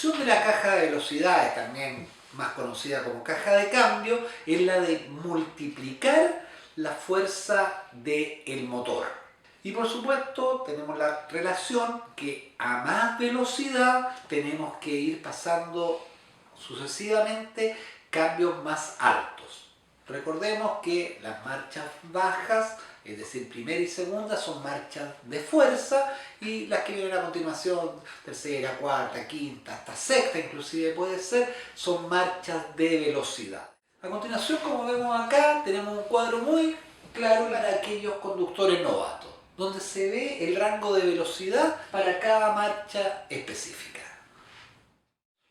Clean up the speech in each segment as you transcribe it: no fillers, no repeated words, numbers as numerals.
función de la caja de velocidades, también más conocida como caja de cambio, es la de multiplicar la fuerza del motor. Y por supuesto tenemos la relación que a más velocidad tenemos que ir pasando sucesivamente cambios más altos. Recordemos que las marchas bajas, es decir, primera y segunda, son marchas de fuerza, y las que vienen a continuación, tercera, cuarta, quinta, hasta sexta inclusive puede ser, son marchas de velocidad. A continuación, como vemos acá, tenemos un cuadro muy claro para aquellos conductores novatos, donde se ve el rango de velocidad para cada marcha específica.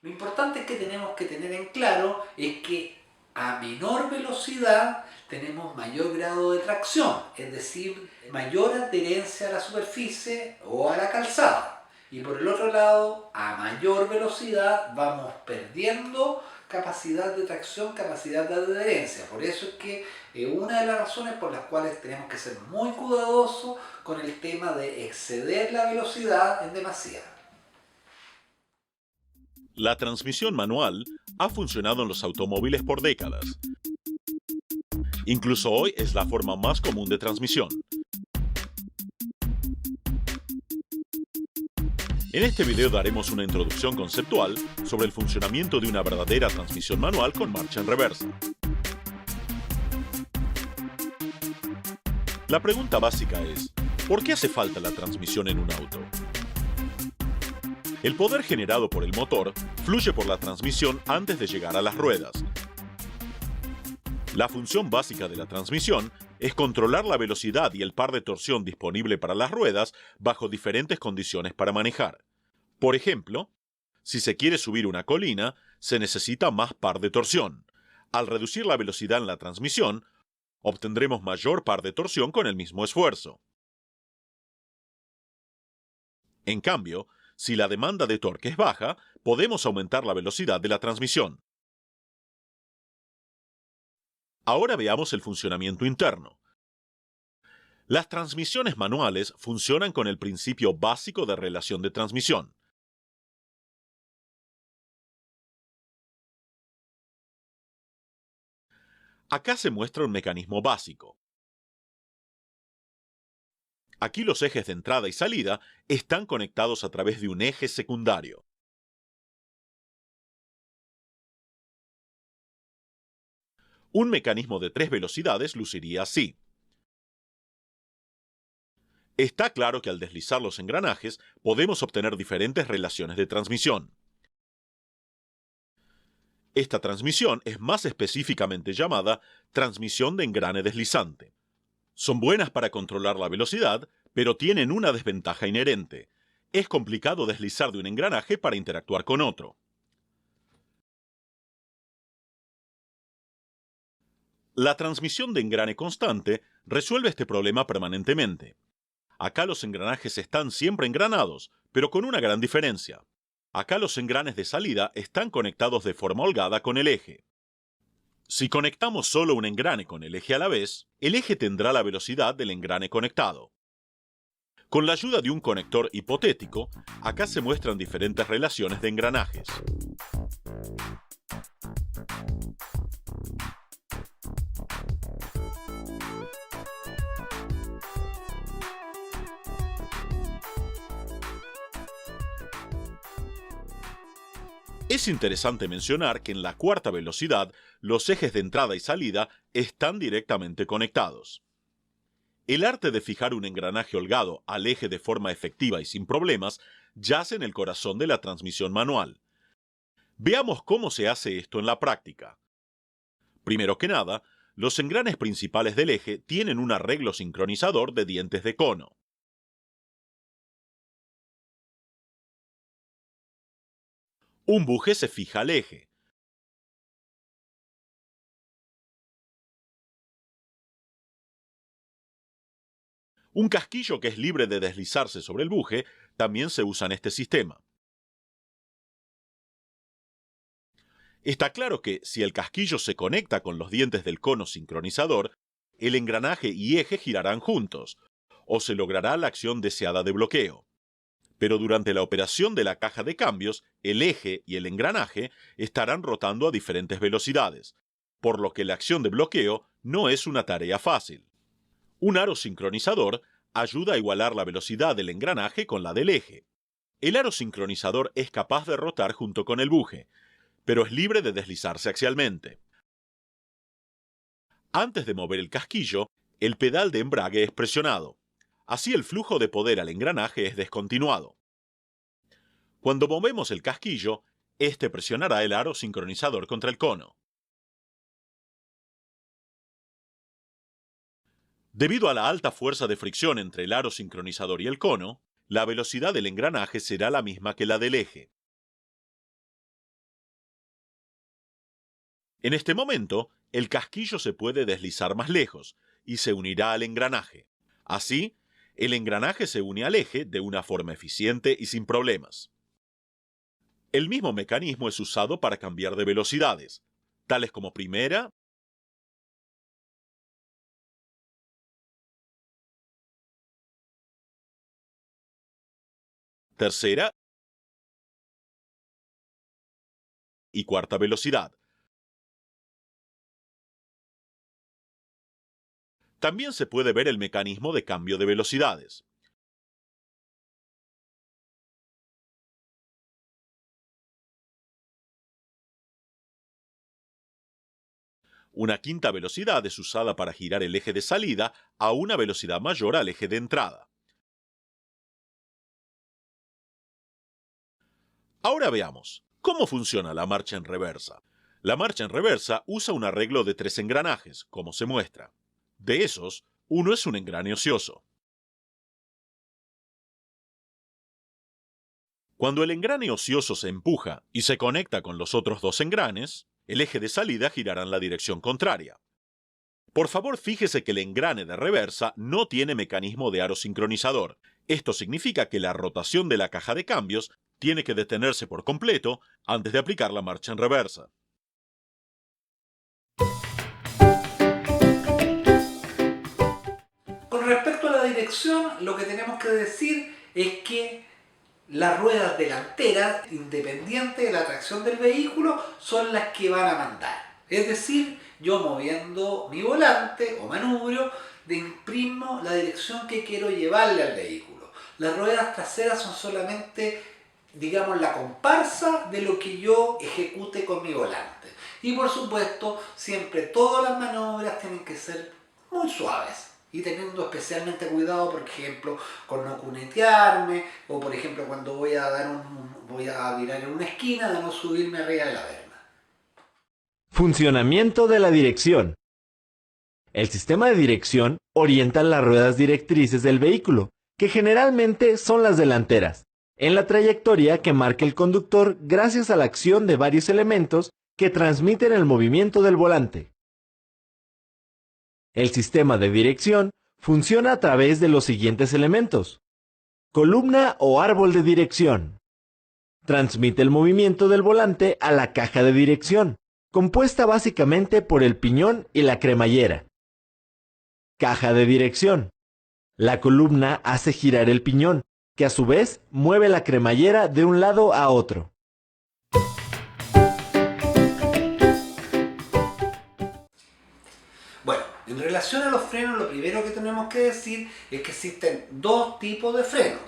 Lo importante que tenemos que tener en claro es que a menor velocidad tenemos mayor grado de tracción, es decir, mayor adherencia a la superficie o a la calzada. Y por el otro lado, a mayor velocidad vamos perdiendo capacidad de tracción, capacidad de adherencia. Por eso es que una de las razones por las cuales tenemos que ser muy cuidadosos con el tema de exceder la velocidad en demasía. La transmisión manual ha funcionado en los automóviles por décadas. Incluso hoy es la forma más común de transmisión. En este video daremos una introducción conceptual sobre el funcionamiento de una verdadera transmisión manual con marcha en reversa. La pregunta básica es, ¿por qué hace falta la transmisión en un auto? El poder generado por el motor fluye por la transmisión antes de llegar a las ruedas. La función básica de la transmisión es controlar la velocidad y el par de torsión disponible para las ruedas bajo diferentes condiciones para manejar. Por ejemplo, si se quiere subir una colina, se necesita más par de torsión. Al reducir la velocidad en la transmisión, obtendremos mayor par de torsión con el mismo esfuerzo. En cambio, si la demanda de torque es baja, podemos aumentar la velocidad de la transmisión. Ahora veamos el funcionamiento interno. Las transmisiones manuales funcionan con el principio básico de relación de transmisión. Acá se muestra un mecanismo básico. Aquí los ejes de entrada y salida están conectados a través de un eje secundario. Un mecanismo de 3 velocidades luciría así. Está claro que al deslizar los engranajes podemos obtener diferentes relaciones de transmisión. Esta transmisión es más específicamente llamada transmisión de engrane deslizante. Son buenas para controlar la velocidad, pero tienen una desventaja inherente. Es complicado deslizar de un engranaje para interactuar con otro. La transmisión de engrane constante resuelve este problema permanentemente. Acá los engranajes están siempre engranados, pero con una gran diferencia. Acá los engranes de salida están conectados de forma holgada con el eje. Si conectamos solo un engrane con el eje a la vez, el eje tendrá la velocidad del engrane conectado. Con la ayuda de un conector hipotético, acá se muestran diferentes relaciones de engranajes. Es interesante mencionar que en la cuarta velocidad, los ejes de entrada y salida están directamente conectados. El arte de fijar un engranaje holgado al eje de forma efectiva y sin problemas yace en el corazón de la transmisión manual. Veamos cómo se hace esto en la práctica. Primero que nada, los engranes principales del eje tienen un arreglo sincronizador de dientes de cono. Un buje se fija al eje. Un casquillo que es libre de deslizarse sobre el buje también se usa en este sistema. Está claro que si el casquillo se conecta con los dientes del cono sincronizador, el engranaje y eje girarán juntos, o se logrará la acción deseada de bloqueo. pero durante la operación de la caja de cambios, el eje y el engranaje estarán rotando a diferentes velocidades, por lo que la acción de bloqueo no es una tarea fácil. Un aro sincronizador ayuda a igualar la velocidad del engranaje con la del eje. El aro sincronizador es capaz de rotar junto con el buje, pero es libre de deslizarse axialmente. Antes de mover el casquillo, el pedal de embrague es presionado. Así el flujo de poder al engranaje es descontinuado. Cuando movemos el casquillo, este presionará el aro sincronizador contra el cono. Debido a la alta fuerza de fricción entre el aro sincronizador y el cono, la velocidad del engranaje será la misma que la del eje. En este momento, el casquillo se puede deslizar más lejos y se unirá al engranaje. Así, el engranaje se une al eje de una forma eficiente y sin problemas. El mismo mecanismo es usado para cambiar de velocidades, tales como primera, tercera y cuarta velocidad. También se puede ver el mecanismo de cambio de velocidades. Una quinta velocidad es usada para girar el eje de salida a una velocidad mayor al eje de entrada. Ahora veamos, ¿cómo funciona la marcha en reversa? La marcha en reversa usa un arreglo de 3 engranajes, como se muestra. De esos, uno es un engrane ocioso. Cuando el engrane ocioso se empuja y se conecta con los otros 2 engranes, el eje de salida girará en la dirección contraria. Por favor, fíjese que el engrane de reversa no tiene mecanismo de aro sincronizador. Esto significa que la rotación de la caja de cambios tiene que detenerse por completo antes de aplicar la marcha en reversa. Con respecto a la dirección, lo que tenemos que decir es que las ruedas delanteras, independientes de la tracción del vehículo, son las que van a mandar. Es decir, yo moviendo mi volante o manubrio, imprimo la dirección que quiero llevarle al vehículo. Las ruedas traseras son solamente, digamos, la comparsa de lo que yo ejecute con mi volante. Y por supuesto, siempre todas las maniobras tienen que ser muy suaves. Y teniendo especialmente cuidado, por ejemplo, con no cunetearme, o por ejemplo cuando voy a virar en una esquina, de no subirme arriba de la berma. Funcionamiento de la dirección. El sistema de dirección orienta las ruedas directrices del vehículo, que generalmente son las delanteras, en la trayectoria que marca el conductor gracias a la acción de varios elementos que transmiten el movimiento del volante. El sistema de dirección funciona a través de los siguientes elementos. Columna o árbol de dirección. Transmite el movimiento del volante a la caja de dirección, compuesta básicamente por el piñón y la cremallera. Caja de dirección. La columna hace girar el piñón, que a su vez mueve la cremallera de un lado a otro. Bueno, en relación a los frenos, lo primero que tenemos que decir es que existen dos tipos de frenos.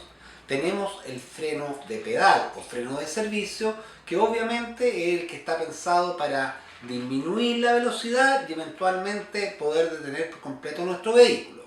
Tenemos el freno de pedal o freno de servicio, que obviamente es el que está pensado para disminuir la velocidad y eventualmente poder detener por completo nuestro vehículo.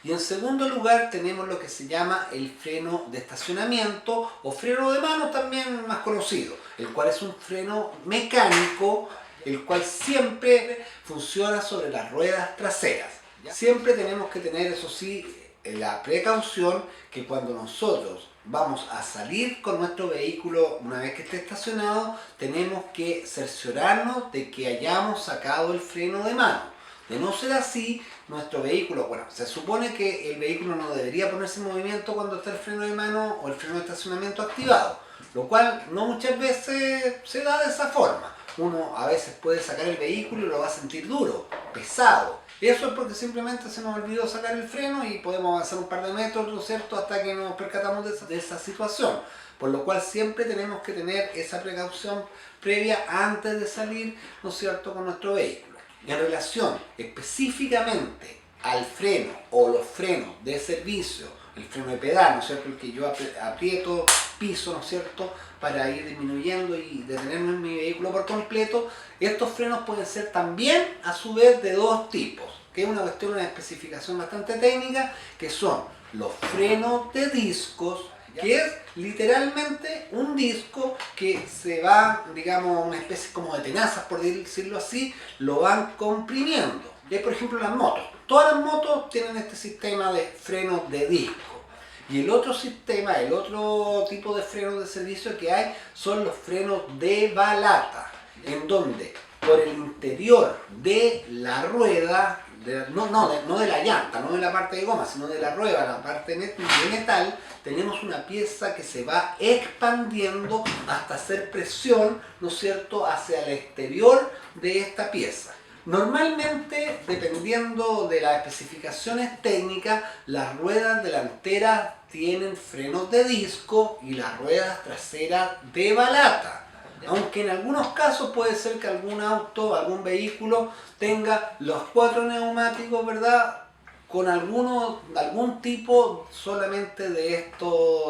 Y en segundo lugar tenemos lo que se llama el freno de estacionamiento o freno de mano, también más conocido, el cual es un freno mecánico, el cual siempre funciona sobre las ruedas traseras. Siempre tenemos que tener, eso sí, la precaución que cuando nosotros vamos a salir con nuestro vehículo una vez que esté estacionado, tenemos que cerciorarnos de que hayamos sacado el freno de mano. De no ser así, nuestro vehículo, bueno, se supone que el vehículo no debería ponerse en movimiento cuando está el freno de mano o el freno de estacionamiento activado, lo cual no muchas veces se da de esa forma. Uno a veces puede sacar el vehículo y lo va a sentir duro, pesado, Eso es porque simplemente se nos olvidó sacar el freno y podemos avanzar un par de metros, ¿no es cierto?, hasta que nos percatamos de esa situación. Por lo cual siempre tenemos que tener esa precaución previa antes de salir, ¿no es cierto?, con nuestro vehículo. En relación específicamente al freno o los frenos de servicio, el freno de pedal, ¿no es cierto?, el que yo aprieto, piso, ¿no es cierto?, para ir disminuyendo y detenerme en mi vehículo por completo, estos frenos pueden ser también a su vez de dos tipos, que es una cuestión, una especificación bastante técnica, que son los frenos de discos, que es literalmente un disco que se va, digamos, una especie como de tenazas, por decirlo así, lo van comprimiendo. Y por ejemplo las motos. Todas las motos tienen este sistema de frenos de disco. Y el otro sistema, el otro tipo de frenos de servicio que hay son los frenos de balata, en donde por el interior de la rueda, no de la llanta, no de la parte de goma, sino de la rueda, la parte de metal, tenemos una pieza que se va expandiendo hasta hacer presión, ¿no es cierto?, hacia el exterior de esta pieza. Normalmente, dependiendo de las especificaciones técnicas, las ruedas delanteras tienen frenos de disco y las ruedas traseras de balata. Aunque en algunos casos puede ser que algún auto, algún vehículo tenga los 4 neumáticos, ¿verdad?, con algún tipo solamente de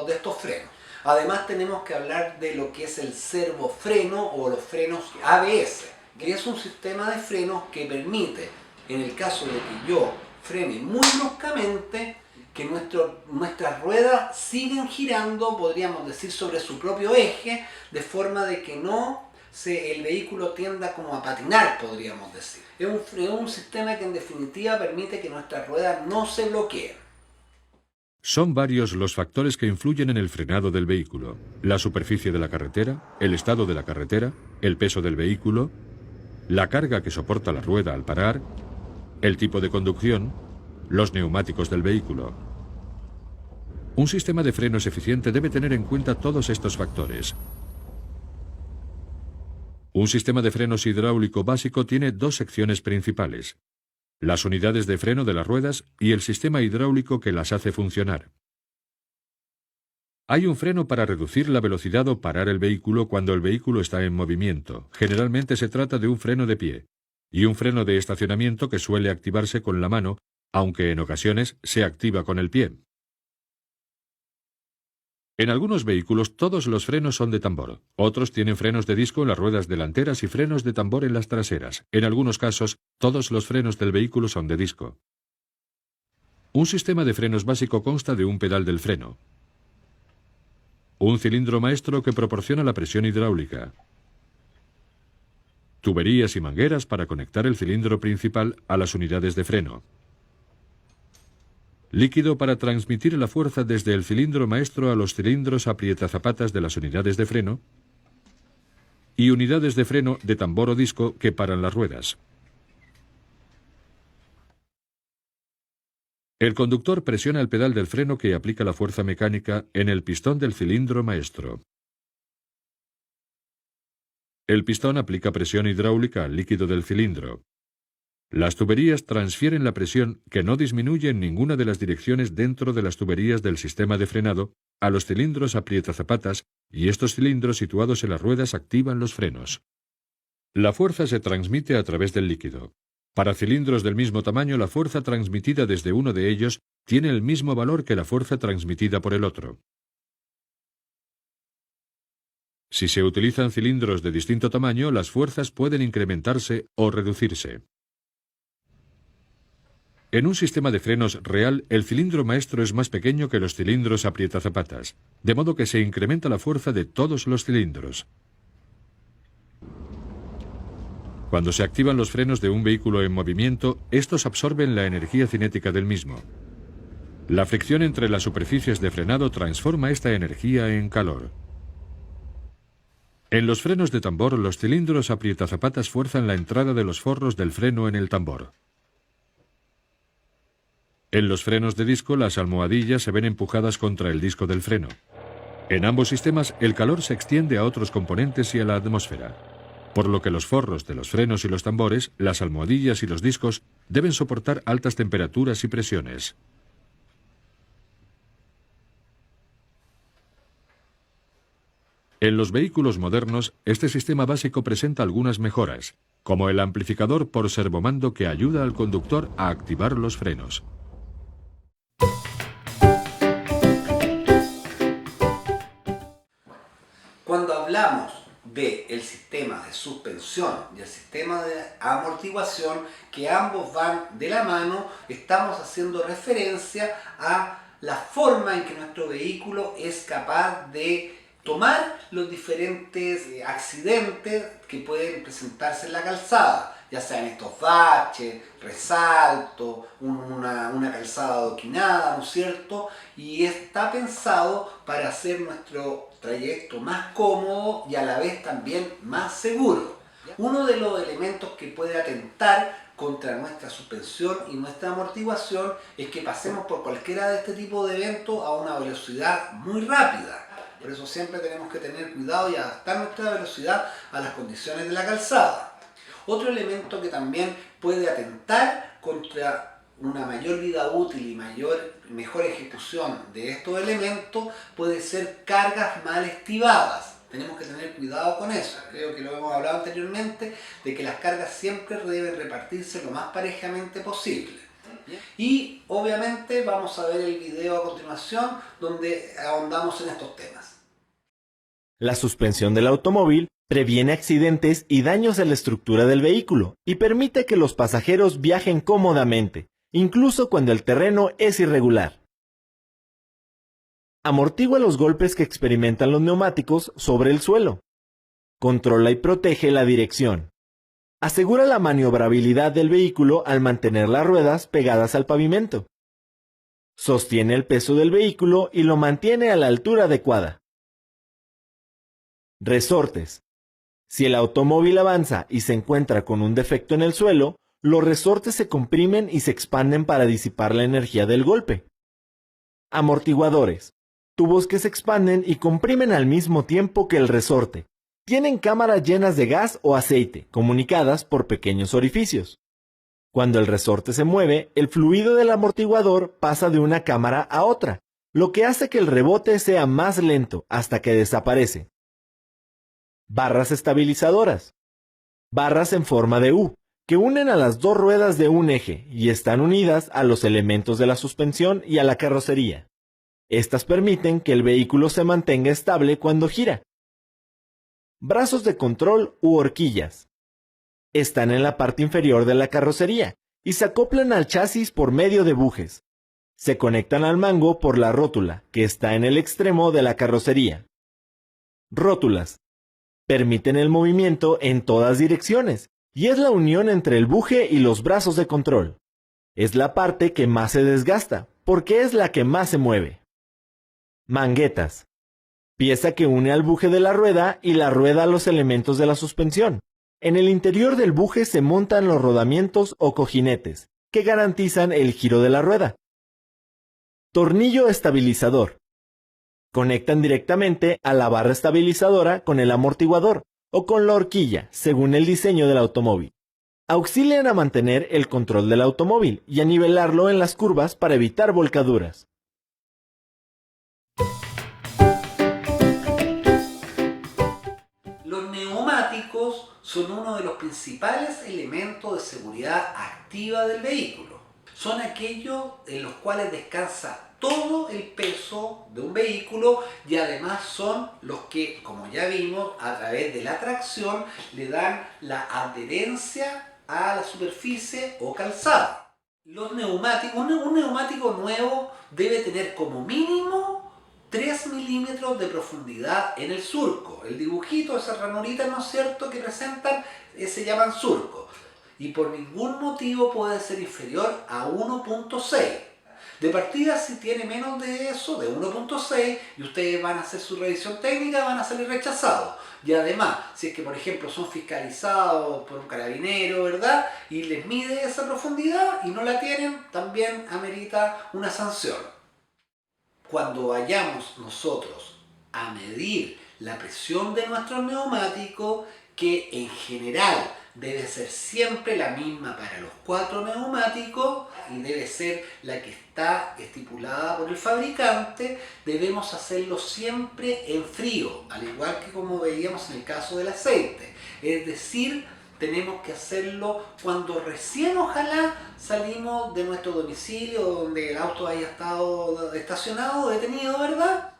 estos frenos. Además tenemos que hablar de lo que es el servofreno o los frenos ABS, que es un sistema de frenos que permite, en el caso de que yo frene muy bruscamente, que nuestras ruedas siguen girando, podríamos decir, sobre su propio eje, de forma de que el vehículo tienda como a patinar, podríamos decir. Es un sistema que en definitiva permite que nuestras ruedas no se bloqueen. Son varios los factores que influyen en el frenado del vehículo: la superficie de la carretera, el estado de la carretera, el peso del vehículo, la carga que soporta la rueda al parar, el tipo de conducción, los neumáticos del vehículo. Un sistema de frenos eficiente debe tener en cuenta todos estos factores. Un sistema de frenos hidráulico básico tiene dos secciones principales: las unidades de freno de las ruedas y el sistema hidráulico que las hace funcionar. Hay un freno para reducir la velocidad o parar el vehículo cuando el vehículo está en movimiento. Generalmente se trata de un freno de pie, y un freno de estacionamiento que suele activarse con la mano, aunque en ocasiones se activa con el pie. En algunos vehículos todos los frenos son de tambor. Otros tienen frenos de disco en las ruedas delanteras y frenos de tambor en las traseras. En algunos casos, todos los frenos del vehículo son de disco. Un sistema de frenos básico consta de un pedal del freno, un cilindro maestro que proporciona la presión hidráulica, tuberías y mangueras para conectar el cilindro principal a las unidades de freno, líquido para transmitir la fuerza desde el cilindro maestro a los cilindros aprietazapatas de las unidades de freno, y unidades de freno de tambor o disco que paran las ruedas. El conductor presiona el pedal del freno que aplica la fuerza mecánica en el pistón del cilindro maestro. El pistón aplica presión hidráulica al líquido del cilindro. Las tuberías transfieren la presión, que no disminuye en ninguna de las direcciones dentro de las tuberías del sistema de frenado, a los cilindros aprietazapatas, y estos cilindros situados en las ruedas activan los frenos. La fuerza se transmite a través del líquido. Para cilindros del mismo tamaño, la fuerza transmitida desde uno de ellos tiene el mismo valor que la fuerza transmitida por el otro. Si se utilizan cilindros de distinto tamaño, las fuerzas pueden incrementarse o reducirse. En un sistema de frenos real, el cilindro maestro es más pequeño que los cilindros aprietazapatas, de modo que se incrementa la fuerza de todos los cilindros. Cuando se activan los frenos de un vehículo en movimiento, estos absorben la energía cinética del mismo. La fricción entre las superficies de frenado transforma esta energía en calor. En los frenos de tambor, los cilindros aprietazapatas fuerzan la entrada de los forros del freno en el tambor. En los frenos de disco, las almohadillas se ven empujadas contra el disco del freno. En ambos sistemas, el calor se extiende a otros componentes y a la atmósfera, por lo que los forros de los frenos y los tambores, las almohadillas y los discos deben soportar altas temperaturas y presiones. En los vehículos modernos, este sistema básico presenta algunas mejoras, como el amplificador por servomando que ayuda al conductor a activar los frenos. Cuando hablamos del sistema de suspensión y el sistema de amortiguación, que ambos van de la mano, estamos haciendo referencia a la forma en que nuestro vehículo es capaz de tomar los diferentes accidentes que pueden presentarse en la calzada, ya sean estos baches, resaltos, una calzada adoquinada, ¿no es cierto? Y está pensado para hacer nuestro trayecto más cómodo y a la vez también más seguro. Uno de los elementos que puede atentar contra nuestra suspensión y nuestra amortiguación es que pasemos por cualquiera de este tipo de eventos a una velocidad muy rápida. Por eso siempre tenemos que tener cuidado y adaptar nuestra velocidad a las condiciones de la calzada. Otro elemento que también puede atentar contra una mayor vida útil y mejor ejecución de estos elementos puede ser cargas mal estivadas. Tenemos que tener cuidado con eso. Creo que lo hemos hablado anteriormente, de que las cargas siempre deben repartirse lo más parejamente posible. Y obviamente vamos a ver el video a continuación donde ahondamos en estos temas. La suspensión del automóvil previene accidentes y daños a la estructura del vehículo y permite que los pasajeros viajen cómodamente, incluso cuando el terreno es irregular. Amortigua los golpes que experimentan los neumáticos sobre el suelo. Controla y protege la dirección. Asegura la maniobrabilidad del vehículo al mantener las ruedas pegadas al pavimento. Sostiene el peso del vehículo y lo mantiene a la altura adecuada. Resortes. Si el automóvil avanza y se encuentra con un defecto en el suelo, los resortes se comprimen y se expanden para disipar la energía del golpe. Amortiguadores. Tubos que se expanden y comprimen al mismo tiempo que el resorte. Tienen cámaras llenas de gas o aceite, comunicadas por pequeños orificios. Cuando el resorte se mueve, el fluido del amortiguador pasa de una cámara a otra, lo que hace que el rebote sea más lento hasta que desaparece. Barras estabilizadoras. Barras en forma de U, que unen a las dos ruedas de un eje y están unidas a los elementos de la suspensión y a la carrocería. Estas permiten que el vehículo se mantenga estable cuando gira. Brazos de control u horquillas. Están en la parte inferior de la carrocería y se acoplan al chasis por medio de bujes. Se conectan al mango por la rótula, que está en el extremo de la carrocería. Rótulas. Permiten el movimiento en todas direcciones y es la unión entre el buje y los brazos de control. Es la parte que más se desgasta, porque es la que más se mueve. Manguetas. Pieza que une al buje de la rueda y la rueda a los elementos de la suspensión. En el interior del buje se montan los rodamientos o cojinetes, que garantizan el giro de la rueda. Tornillo estabilizador. Conectan directamente a la barra estabilizadora con el amortiguador o con la horquilla, según el diseño del automóvil. Auxilian a mantener el control del automóvil y a nivelarlo en las curvas para evitar volcaduras. Los neumáticos son uno de los principales elementos de seguridad activa del vehículo. Son aquellos en los cuales descansa todo el peso de un vehículo y además son los que, como ya vimos, a través de la tracción le dan la adherencia a la superficie o calzada. Los neumáticos, un neumático nuevo debe tener como mínimo 3 milímetros de profundidad en el surco. El dibujito, esas ranuritas, ¿no es cierto?, que presentan, se llaman surcos. Y por ningún motivo puede ser inferior a 1.6. De partida, si tiene menos de eso, de 1.6, y ustedes van a hacer su revisión técnica, van a salir rechazados. Y además, si es que por ejemplo son fiscalizados por un carabinero, ¿verdad?, y les mide esa profundidad y no la tienen, también amerita una sanción. Cuando vayamos nosotros a medir la presión de nuestro neumático, que en general debe ser siempre la misma para los 4 neumáticos y debe ser la que está estipulada por el fabricante. Debemos hacerlo siempre en frío, al igual que como veíamos en el caso del aceite. Es decir, tenemos que hacerlo cuando recién ojalá salimos de nuestro domicilio, donde el auto haya estado estacionado, detenido, ¿verdad?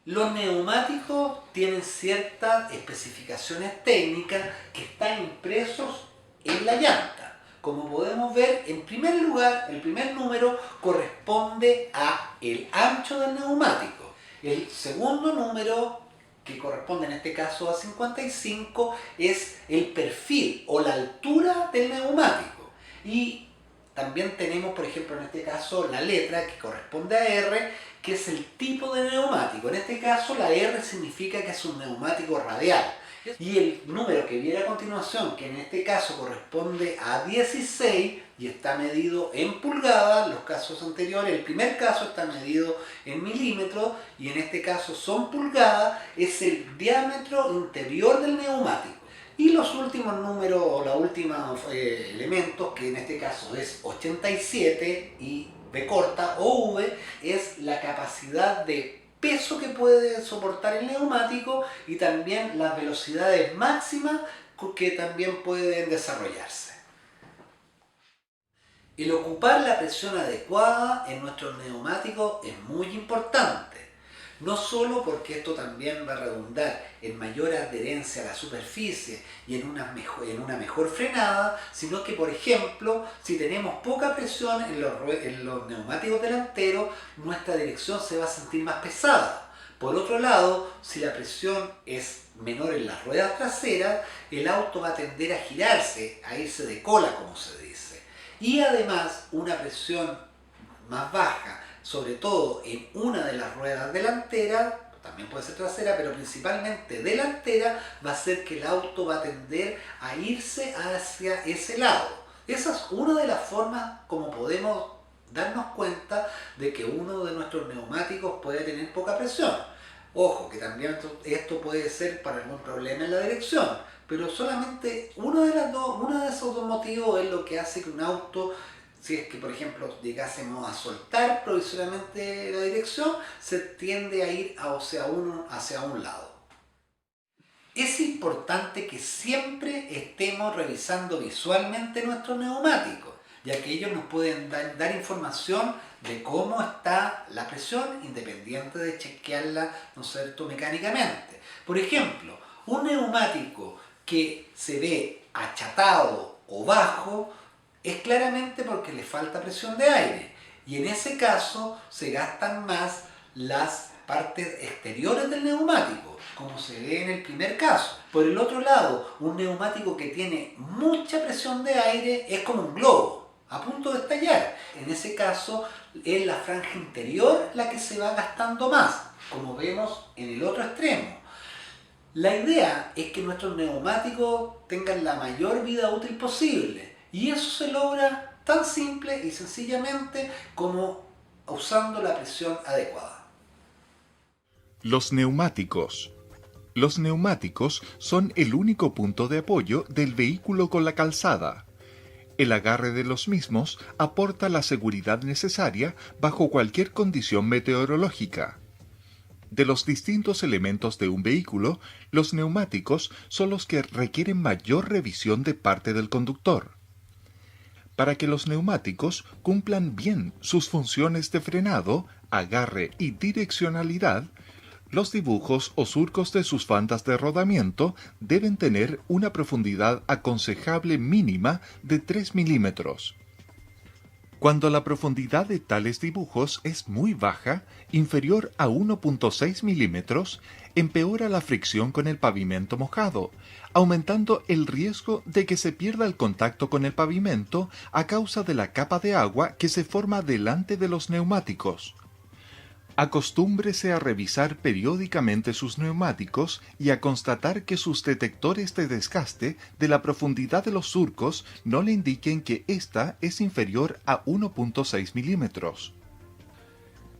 Los neumáticos tienen ciertas especificaciones técnicas que están impresos en la llanta. Como podemos ver, en primer lugar, el primer número corresponde al ancho del neumático. El segundo número, que corresponde en este caso a 55, es el perfil o la altura del neumático. Y también tenemos, por ejemplo, en este caso, la letra que corresponde a R, que es el tipo de neumático. En este caso, la R significa que es un neumático radial. Y el número que viene a continuación, que en este caso corresponde a 16 y está medido en pulgadas, los casos anteriores, el primer caso está medido en milímetros y en este caso son pulgadas, es el diámetro interior del neumático. Y los últimos números o los últimos elementos, que en este caso es 87 y B corta o V, es la capacidad de peso que puede soportar el neumático y también las velocidades máximas que también pueden desarrollarse. El ocupar la presión adecuada en nuestros neumáticos es muy importante. No solo porque esto también va a redundar en mayor adherencia a la superficie y en una mejor frenada, sino que, por ejemplo, si tenemos poca presión en los neumáticos delanteros, nuestra dirección se va a sentir más pesada. Por otro lado, si la presión es menor en las ruedas traseras, el auto va a tender a girarse, a irse de cola, como se dice. Y además, una presión más baja, sobre todo en una de las ruedas delanteras, también puede ser trasera, pero principalmente delantera, va a hacer que el auto va a tender a irse hacia ese lado. Esa es una de las formas como podemos darnos cuenta de que uno de nuestros neumáticos puede tener poca presión. Ojo, que también esto puede ser para algún problema en la dirección, pero solamente uno de esos dos motivos es lo que hace que un auto, si es que por ejemplo llegásemos a soltar provisoriamente la dirección, se tiende a ir hacia un lado. Es importante que siempre estemos revisando visualmente nuestros neumáticos, ya que ellos nos pueden dar información de cómo está la presión, independiente de chequearla, ¿no es cierto?, mecánicamente. Por ejemplo, un neumático que se ve achatado o bajo es claramente porque le falta presión de aire, y en ese caso se gastan más las partes exteriores del neumático, como se ve en el primer caso. Por el otro lado, un neumático que tiene mucha presión de aire es como un globo, a punto de estallar. En ese caso es la franja interior la que se va gastando más, como vemos en el otro extremo. La idea es que nuestros neumáticos tengan la mayor vida útil posible, y eso se logra tan simple y sencillamente como usando la presión adecuada. Los neumáticos. Los neumáticos son el único punto de apoyo del vehículo con la calzada. El agarre de los mismos aporta la seguridad necesaria bajo cualquier condición meteorológica. De los distintos elementos de un vehículo, los neumáticos son los que requieren mayor revisión de parte del conductor. Para que los neumáticos cumplan bien sus funciones de frenado, agarre y direccionalidad, los dibujos o surcos de sus bandas de rodamiento deben tener una profundidad aconsejable mínima de 3 milímetros. Cuando la profundidad de tales dibujos es muy baja, inferior a 1.6 milímetros, empeora la fricción con el pavimento mojado, aumentando el riesgo de que se pierda el contacto con el pavimento a causa de la capa de agua que se forma delante de los neumáticos. Acostúmbrese a revisar periódicamente sus neumáticos y a constatar que sus detectores de desgaste de la profundidad de los surcos no le indiquen que ésta es inferior a 1.6 milímetros.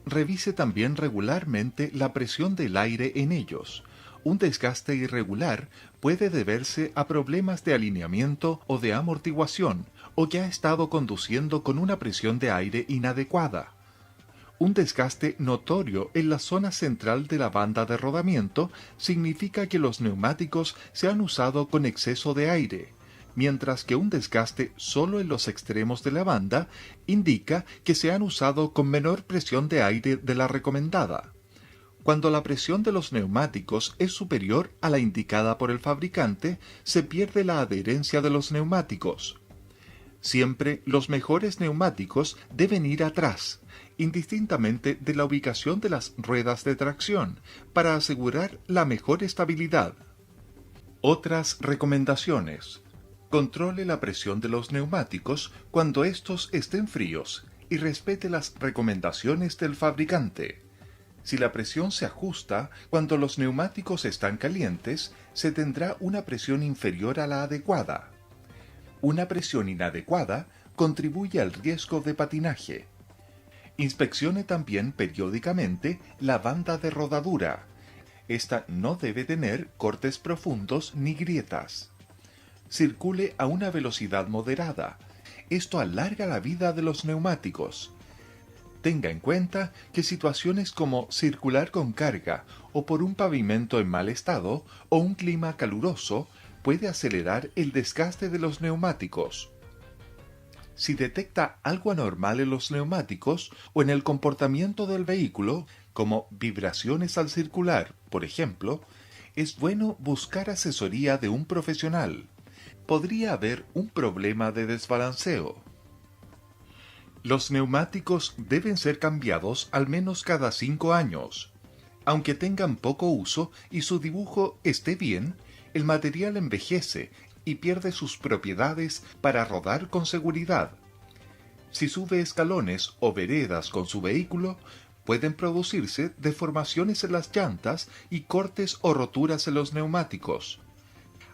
Revise también regularmente la presión del aire en ellos. un desgaste irregular puede deberse a problemas de alineamiento o de amortiguación, o que ha estado conduciendo con una presión de aire inadecuada. Un desgaste notorio en la zona central de la banda de rodamiento significa que los neumáticos se han usado con exceso de aire, mientras que un desgaste solo en los extremos de la banda indica que se han usado con menor presión de aire de la recomendada. Cuando la presión de los neumáticos es superior a la indicada por el fabricante, se pierde la adherencia de los neumáticos. Siempre los mejores neumáticos deben ir atrás, indistintamente de la ubicación de las ruedas de tracción, para asegurar la mejor estabilidad. Otras recomendaciones. Controle la presión de los neumáticos cuando estos estén fríos y respete las recomendaciones del fabricante. Si la presión se ajusta cuando los neumáticos están calientes, se tendrá una presión inferior a la adecuada. Una presión inadecuada contribuye al riesgo de patinaje. Inspeccione también periódicamente la banda de rodadura. Esta no debe tener cortes profundos ni grietas. Circule a una velocidad moderada. Esto alarga la vida de los neumáticos. Tenga en cuenta que situaciones como circular con carga o por un pavimento en mal estado o un clima caluroso puede acelerar el desgaste de los neumáticos. Si detecta algo anormal en los neumáticos o en el comportamiento del vehículo, como vibraciones al circular, por ejemplo, es bueno buscar asesoría de un profesional. Podría haber un problema de desbalanceo. Los neumáticos deben ser cambiados al menos cada 5 años. Aunque tengan poco uso y su dibujo esté bien, el material envejece y pierde sus propiedades para rodar con seguridad. Si sube escalones o veredas con su vehículo, pueden producirse deformaciones en las llantas y cortes o roturas en los neumáticos.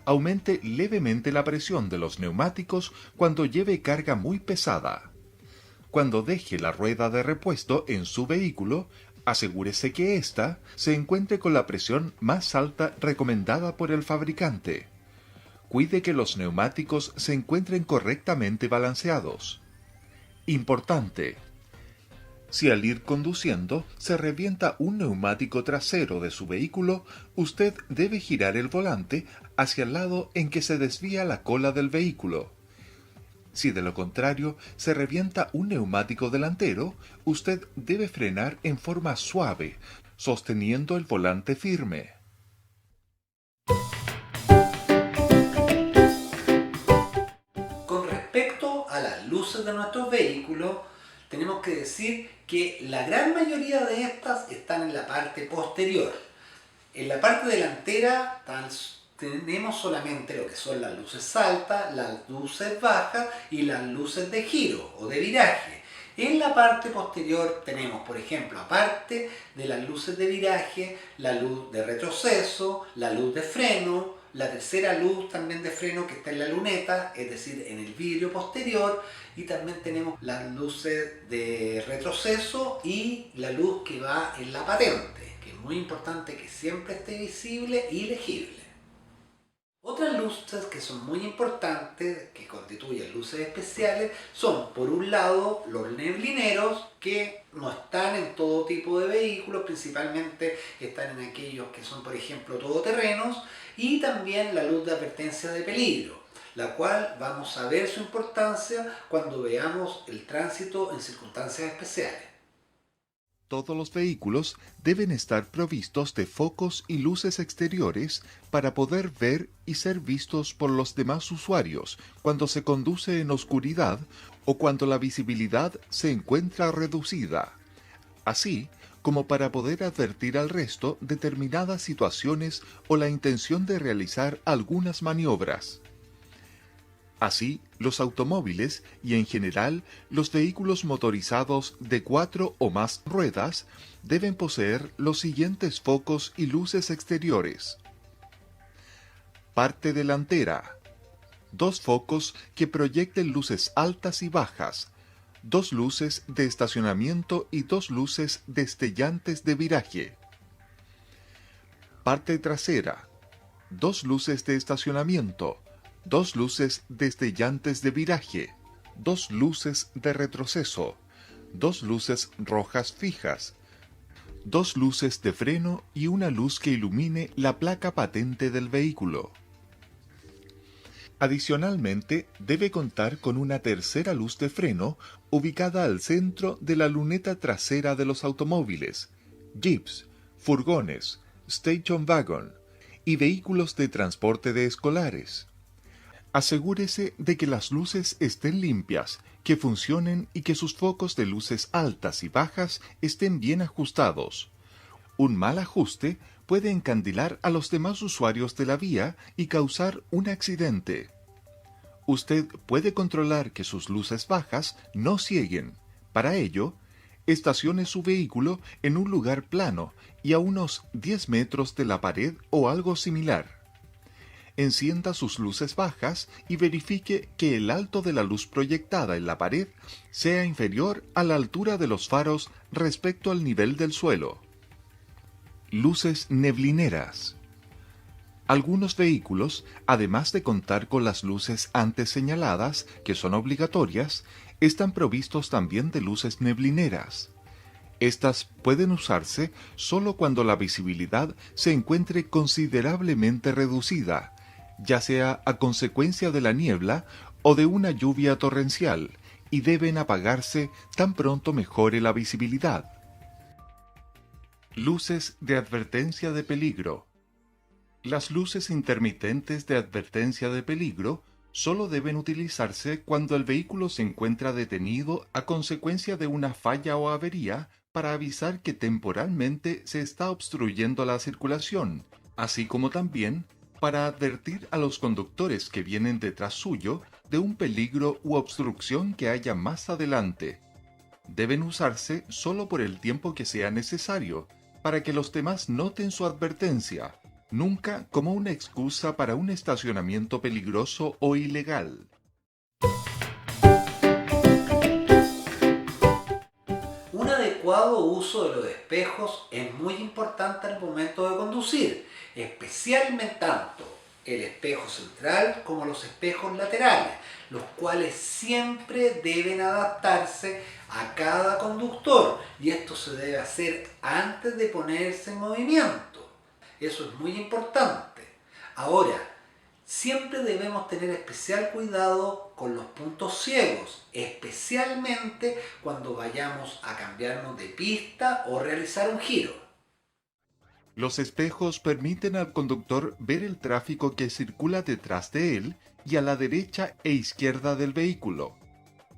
Aumente levemente la presión de los neumáticos cuando lleve carga muy pesada. Cuando deje la rueda de repuesto en su vehículo, asegúrese que ésta se encuentre con la presión más alta recomendada por el fabricante. Cuide que los neumáticos se encuentren correctamente balanceados. Importante: si al ir conduciendo se revienta un neumático trasero de su vehículo, usted debe girar el volante hacia el lado en que se desvía la cola del vehículo. Si de lo contrario se revienta un neumático delantero, usted debe frenar en forma suave, sosteniendo el volante firme. Con respecto a las luces de nuestros vehículos, tenemos que decir que la gran mayoría de estas están en la parte posterior. En la parte delantera tenemos solamente lo que son las luces altas, las luces bajas y las luces de giro o de viraje. En la parte posterior tenemos, por ejemplo, aparte de las luces de viraje, la luz de retroceso, la luz de freno, la tercera luz también de freno que está en la luneta, es decir, en el vidrio posterior, y también tenemos las luces de retroceso y la luz que va en la patente, que es muy importante que siempre esté visible y legible. Otras luces que son muy importantes, que constituyen luces especiales, son por un lado los neblineros, que no están en todo tipo de vehículos, principalmente están en aquellos que son, por ejemplo, todoterrenos, y también la luz de advertencia de peligro, la cual vamos a ver su importancia cuando veamos el tránsito en circunstancias especiales. Todos los vehículos deben estar provistos de focos y luces exteriores para poder ver y ser vistos por los demás usuarios cuando se conduce en oscuridad o cuando la visibilidad se encuentra reducida, así como para poder advertir al resto determinadas situaciones o la intención de realizar algunas maniobras. Así, los automóviles y en general los vehículos motorizados de 4 o más ruedas deben poseer los siguientes focos y luces exteriores. Parte delantera: 2 focos que proyecten luces altas y bajas, 2 luces de estacionamiento y 2 luces destellantes de viraje. parte trasera, 2 luces de estacionamiento, 2 luces destellantes de viraje, 2 luces de retroceso, 2 luces rojas fijas, 2 luces de freno y una luz que ilumine la placa patente del vehículo. Adicionalmente, debe contar con una tercera luz de freno ubicada al centro de la luneta trasera de los automóviles, jeeps, furgones, station wagon y vehículos de transporte de escolares. Asegúrese de que las luces estén limpias, que funcionen y que sus focos de luces altas y bajas estén bien ajustados. Un mal ajuste puede encandilar a los demás usuarios de la vía y causar un accidente. Usted puede controlar que sus luces bajas no cieguen. Para ello, estacione su vehículo en un lugar plano y a unos 10 metros de la pared o algo similar. Encienda sus luces bajas y verifique que el alto de la luz proyectada en la pared sea inferior a la altura de los faros respecto al nivel del suelo. Luces neblineras. Algunos vehículos, además de contar con las luces antes señaladas, que son obligatorias, están provistos también de luces neblineras. Estas pueden usarse solo cuando la visibilidad se encuentre considerablemente reducida, ya sea a consecuencia de la niebla o de una lluvia torrencial, y deben apagarse tan pronto mejore la visibilidad. Luces de advertencia de peligro. Las luces intermitentes de advertencia de peligro solo deben utilizarse cuando el vehículo se encuentra detenido a consecuencia de una falla o avería para avisar que temporalmente se está obstruyendo la circulación, así como también para advertir a los conductores que vienen detrás suyo de un peligro u obstrucción que haya más adelante. Deben usarse solo por el tiempo que sea necesario, para que los demás noten su advertencia, nunca como una excusa para un estacionamiento peligroso o ilegal. Un adecuado uso de los espejos es muy importante al momento de conducir, especialmente tanto el espejo central como los espejos laterales, los cuales siempre deben adaptarse a cada conductor, y esto se debe hacer antes de ponerse en movimiento. Eso es muy importante. Ahora, siempre debemos tener especial cuidado con los puntos ciegos, especialmente cuando vayamos a cambiarnos de pista o realizar un giro. Los espejos permiten al conductor ver el tráfico que circula detrás de él y a la derecha e izquierda del vehículo.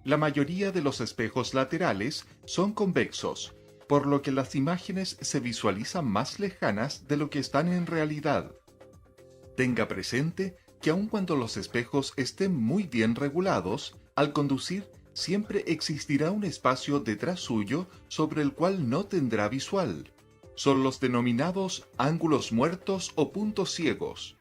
La mayoría de los espejos laterales son convexos, por lo que las imágenes se visualizan más lejanas de lo que están en realidad. Tenga presente que aun cuando los espejos estén muy bien regulados, al conducir siempre existirá un espacio detrás suyo sobre el cual no tendrá visual. Son los denominados ángulos muertos o puntos ciegos.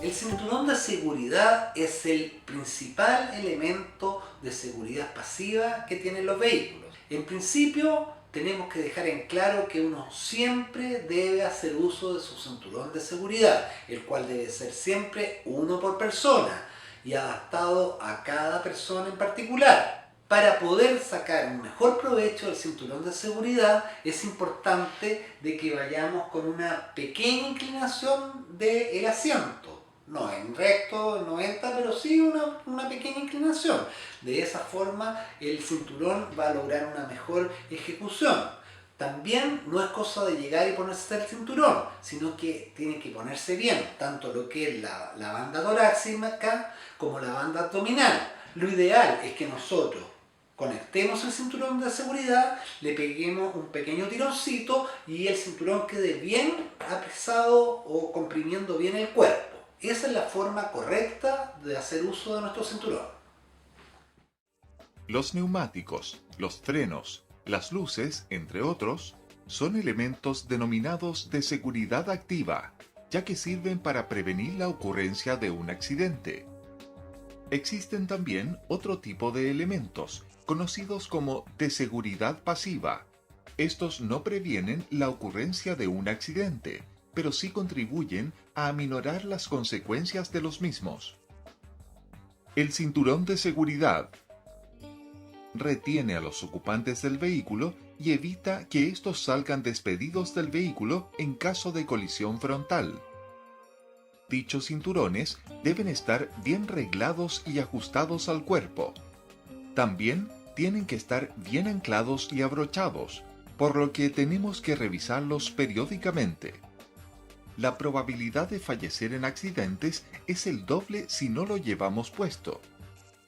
El cinturón de seguridad es el principal elemento de seguridad pasiva que tienen los vehículos. En principio, tenemos que dejar en claro que uno siempre debe hacer uso de su cinturón de seguridad, el cual debe ser siempre uno por persona y adaptado a cada persona en particular. Para poder sacar un mejor provecho del cinturón de seguridad, es importante de que vayamos con una pequeña inclinación del asiento. No en recto, en 90, pero sí una pequeña inclinación. De esa forma el cinturón va a lograr una mejor ejecución. También no es cosa de llegar y ponerse el cinturón, sino que tiene que ponerse bien, tanto lo que es la banda torácica como la banda abdominal. Lo ideal es que nosotros conectemos el cinturón de seguridad, le peguemos un pequeño tironcito y el cinturón quede bien apresado o comprimiendo bien el cuerpo. Esa es la forma correcta de hacer uso de nuestro cinturón. Los neumáticos, los frenos, las luces, entre otros, son elementos denominados de seguridad activa, ya que sirven para prevenir la ocurrencia de un accidente. Existen también otro tipo de elementos, conocidos como de seguridad pasiva. Estos no previenen la ocurrencia de un accidente, pero sí contribuyen a aminorar las consecuencias de los mismos. El cinturón de seguridad retiene a los ocupantes del vehículo y evita que estos salgan despedidos del vehículo en caso de colisión frontal. Dichos cinturones deben estar bien reglados y ajustados al cuerpo. También tienen que estar bien anclados y abrochados, por lo que tenemos que revisarlos periódicamente. La probabilidad de fallecer en accidentes es el doble si no lo llevamos puesto.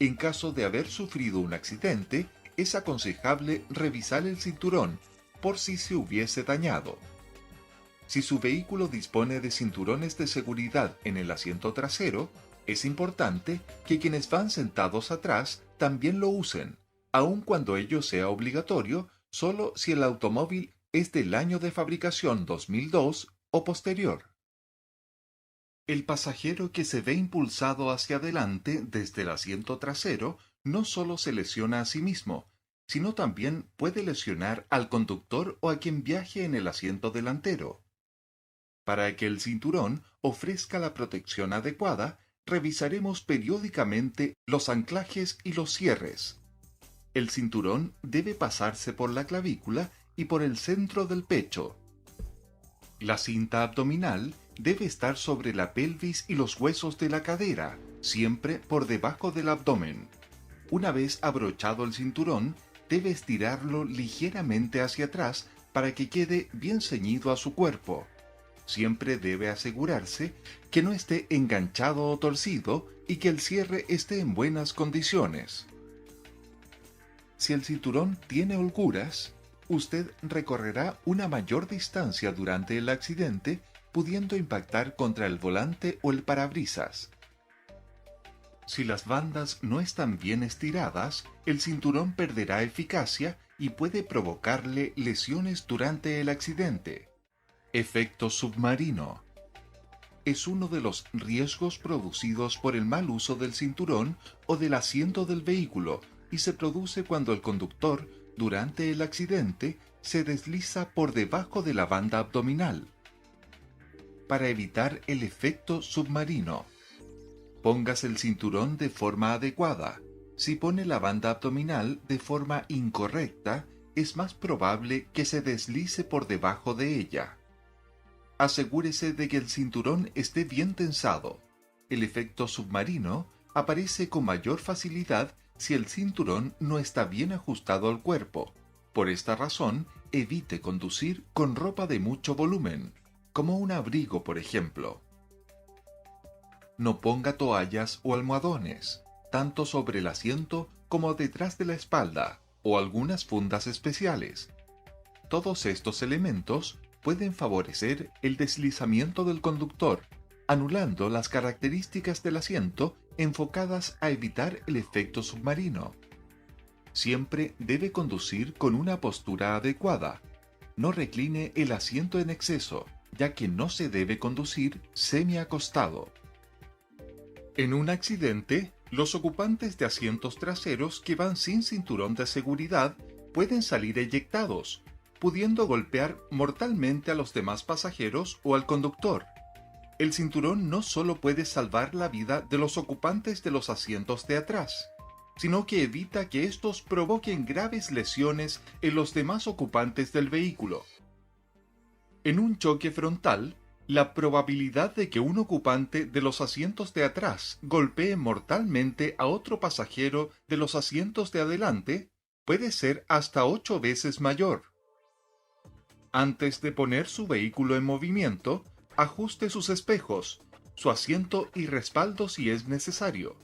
En caso de haber sufrido un accidente, es aconsejable revisar el cinturón por si se hubiese dañado. Si su vehículo dispone de cinturones de seguridad en el asiento trasero, es importante que quienes van sentados atrás también lo usen, aun cuando ello sea obligatorio, solo si el automóvil es del año de fabricación 2002 o posterior. El pasajero que se ve impulsado hacia adelante desde el asiento trasero no solo se lesiona a sí mismo, sino también puede lesionar al conductor o a quien viaje en el asiento delantero. Para que el cinturón ofrezca la protección adecuada, revisaremos periódicamente los anclajes y los cierres. El cinturón debe pasarse por la clavícula y por el centro del pecho. La cinta abdominal debe estar sobre la pelvis y los huesos de la cadera, siempre por debajo del abdomen. Una vez abrochado el cinturón, debe estirarlo ligeramente hacia atrás para que quede bien ceñido a su cuerpo. Siempre debe asegurarse que no esté enganchado o torcido y que el cierre esté en buenas condiciones. Si el cinturón tiene holguras, usted recorrerá una mayor distancia durante el accidente, pudiendo impactar contra el volante o el parabrisas. Si las bandas no están bien estiradas, el cinturón perderá eficacia y puede provocarle lesiones durante el accidente. Efecto submarino. Es uno de los riesgos producidos por el mal uso del cinturón o del asiento del vehículo y se produce cuando el conductor, durante el accidente, se desliza por debajo de la banda abdominal. Para evitar el efecto submarino, póngase el cinturón de forma adecuada. Si pone la banda abdominal de forma incorrecta, es más probable que se deslice por debajo de ella. Asegúrese de que el cinturón esté bien tensado. El efecto submarino aparece con mayor facilidad si el cinturón no está bien ajustado al cuerpo. Por esta razón, evite conducir con ropa de mucho volumen, como un abrigo, por ejemplo. No ponga toallas o almohadones, tanto sobre el asiento como detrás de la espalda, o algunas fundas especiales. Todos estos elementos pueden favorecer el deslizamiento del conductor, anulando las características del asiento enfocadas a evitar el efecto submarino. Siempre debe conducir con una postura adecuada. No recline el asiento en exceso, ya que no se debe conducir semiacostado. En un accidente, los ocupantes de asientos traseros que van sin cinturón de seguridad pueden salir eyectados, pudiendo golpear mortalmente a los demás pasajeros o al conductor. El cinturón no solo puede salvar la vida de los ocupantes de los asientos de atrás, sino que evita que estos provoquen graves lesiones en los demás ocupantes del vehículo. En un choque frontal, la probabilidad de que un ocupante de los asientos de atrás golpee mortalmente a otro pasajero de los asientos de adelante puede ser hasta 8 veces mayor. Antes de poner su vehículo en movimiento, ajuste sus espejos, su asiento y respaldo si es necesario.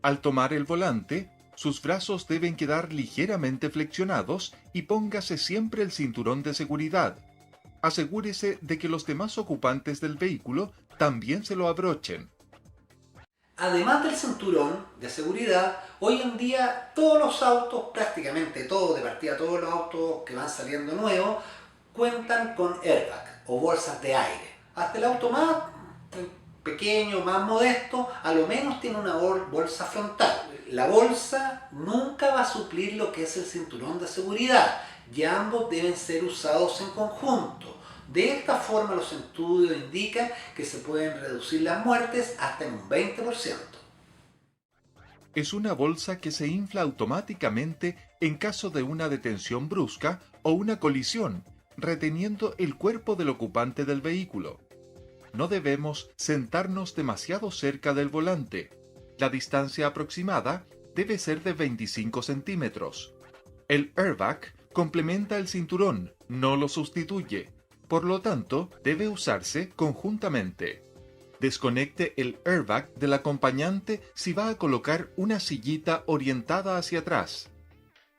Al tomar el volante, sus brazos deben quedar ligeramente flexionados y póngase siempre el cinturón de seguridad. Asegúrese de que los demás ocupantes del vehículo también se lo abrochen. Además del cinturón de seguridad, hoy en día todos los autos, prácticamente todos, de partida todos los autos que van saliendo nuevos, cuentan con airbag o bolsas de aire. Hasta el auto más pequeño, más modesto, a lo menos tiene una bolsa frontal. La bolsa nunca va a suplir lo que es el cinturón de seguridad, y ambos deben ser usados en conjunto. De esta forma los estudios indican que se pueden reducir las muertes hasta en un 20%. Es una bolsa que se infla automáticamente en caso de una detención brusca o una colisión, reteniendo el cuerpo del ocupante del vehículo. No debemos sentarnos demasiado cerca del volante. La distancia aproximada debe ser de 25 centímetros. El airbag complementa el cinturón, no lo sustituye. Por lo tanto, debe usarse conjuntamente. Desconecte el airbag del acompañante si va a colocar una sillita orientada hacia atrás.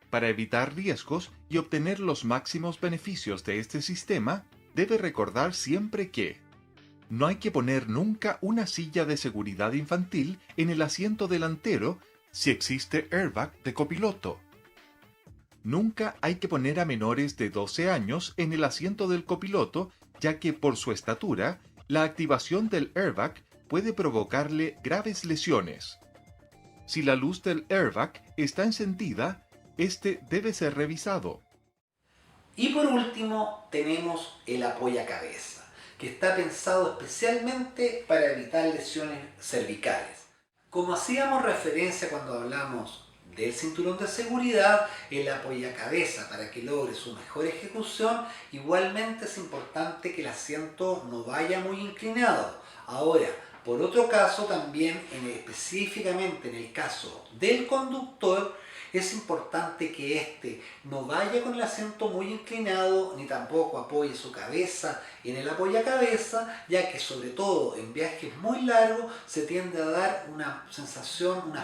Para evitar riesgos y obtener los máximos beneficios de este sistema, debe recordar siempre que no hay que poner nunca una silla de seguridad infantil en el asiento delantero si existe airbag de copiloto. Nunca hay que poner a menores de 12 años en el asiento del copiloto, ya que por su estatura, la activación del airbag puede provocarle graves lesiones. Si la luz del airbag está encendida, este debe ser revisado. Y por último tenemos el apoyacabezas, que está pensado especialmente para evitar lesiones cervicales. Como hacíamos referencia cuando hablamos del cinturón de seguridad, el apoyacabezas, para que logre su mejor ejecución, igualmente es importante que el asiento no vaya muy inclinado. Ahora, por otro caso, también específicamente en el caso del conductor, es importante que éste no vaya con el asiento muy inclinado, ni tampoco apoye su cabeza en el apoyacabezas, ya que sobre todo en viajes muy largos se tiende a dar una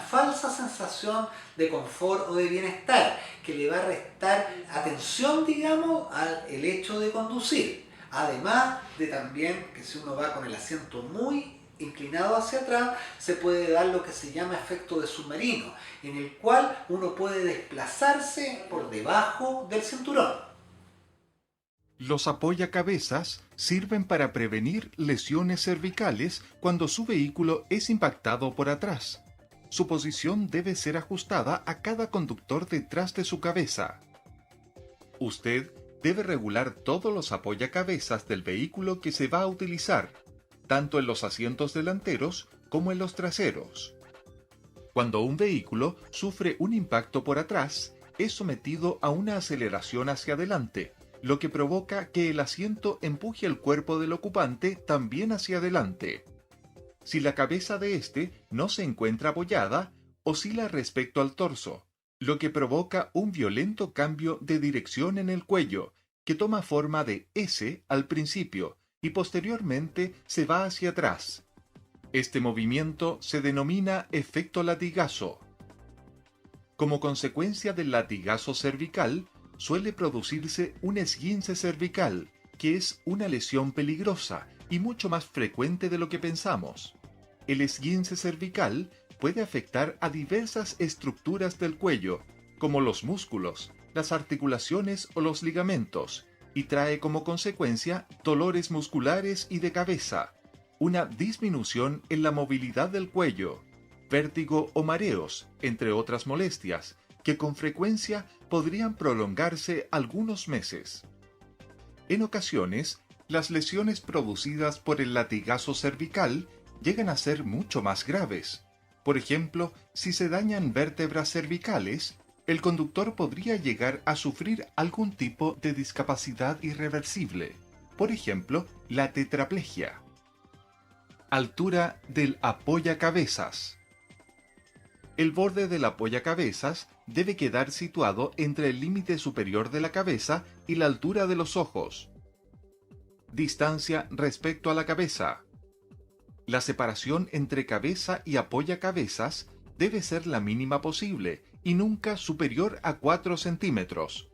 falsa sensación de confort o de bienestar, que le va a restar atención, digamos, al hecho de conducir. Además de también que si uno va con el asiento muy inclinado hacia atrás, se puede dar lo que se llama efecto de submarino, en el cual uno puede desplazarse por debajo del cinturón. Los apoyacabezas sirven para prevenir lesiones cervicales cuando su vehículo es impactado por atrás. Su posición debe ser ajustada a cada conductor detrás de su cabeza. Usted debe regular todos los apoyacabezas del vehículo que se va a utilizar, tanto en los asientos delanteros como en los traseros. Cuando un vehículo sufre un impacto por atrás, es sometido a una aceleración hacia adelante, lo que provoca que el asiento empuje el cuerpo del ocupante también hacia adelante. Si la cabeza de éste no se encuentra apoyada, oscila respecto al torso, lo que provoca un violento cambio de dirección en el cuello, que toma forma de S al principio, y posteriormente se va hacia atrás. Este movimiento se denomina efecto latigazo. Como consecuencia del latigazo cervical, suele producirse un esguince cervical, que es una lesión peligrosa y mucho más frecuente de lo que pensamos. El esguince cervical puede afectar a diversas estructuras del cuello, como los músculos, las articulaciones o los ligamentos, y trae como consecuencia dolores musculares y de cabeza, una disminución en la movilidad del cuello, vértigo o mareos, entre otras molestias, que con frecuencia podrían prolongarse algunos meses. En ocasiones, las lesiones producidas por el latigazo cervical llegan a ser mucho más graves. Por ejemplo, si se dañan vértebras cervicales, el conductor podría llegar a sufrir algún tipo de discapacidad irreversible, por ejemplo, la tetraplegia. Altura del apoyacabezas. El borde del apoyacabezas debe quedar situado entre el límite superior de la cabeza y la altura de los ojos. Distancia respecto a la cabeza. La separación entre cabeza y apoyacabezas debe ser la mínima posible y nunca superior a 4 centímetros.